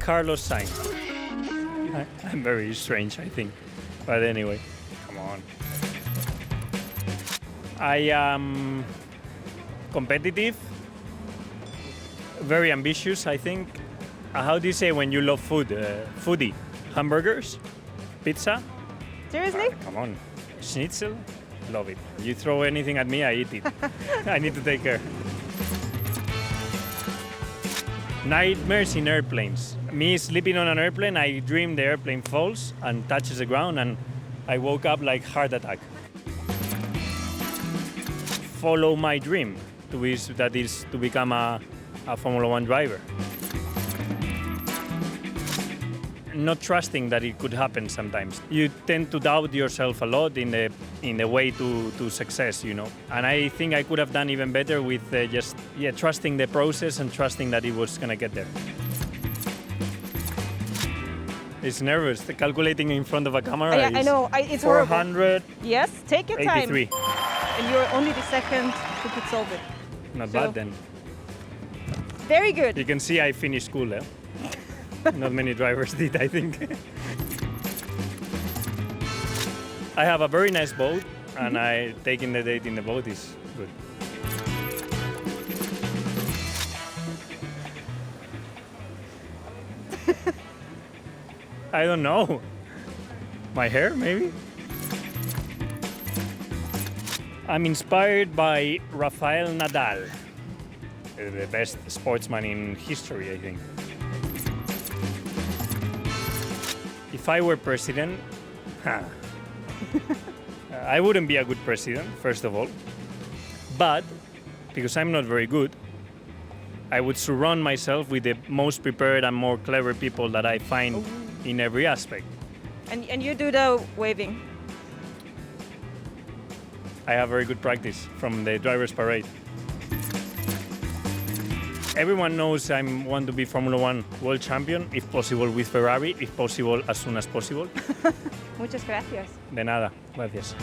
Carlos Sainz. I'm very strange, I think. But anyway, come on. I am competitive, very ambitious, I think. How do you say when you love food? Foodie. Hamburgers? Pizza? Seriously? Come on. Schnitzel? Love it. You throw anything at me, I eat it. I need to take care. Nightmares in airplanes. Me sleeping on an airplane, I dream the airplane falls and touches the ground, and I woke up like heart attack. Follow my dream, that is to become a Formula One driver. Not trusting that it could happen sometimes. You tend to doubt yourself a lot in the way to success, you know. And I think I could have done even better with just trusting the process and trusting that it was gonna get there. It's nervous, calculating in front of a camera. I know, it's 400. horrible. Yes, take your time. 83. And you're only the second who could solve it. Not bad then. Very good. You can see I finished school, eh? Not many drivers did, I think. I have a very nice boat, and taking the date in the boat is good. I don't know. My hair, maybe? I'm inspired by Rafael Nadal, the best sportsman in history, I think. If I were president, I wouldn't be a good president, first of all. But, because I'm not very good, I would surround myself with the most prepared and more clever people that I find in every aspect. And you do the waving. I have very good practice from the driver's parade. Everyone knows I want to be Formula One world champion, if possible with Ferrari, if possible as soon as possible. Muchas gracias. De nada, gracias.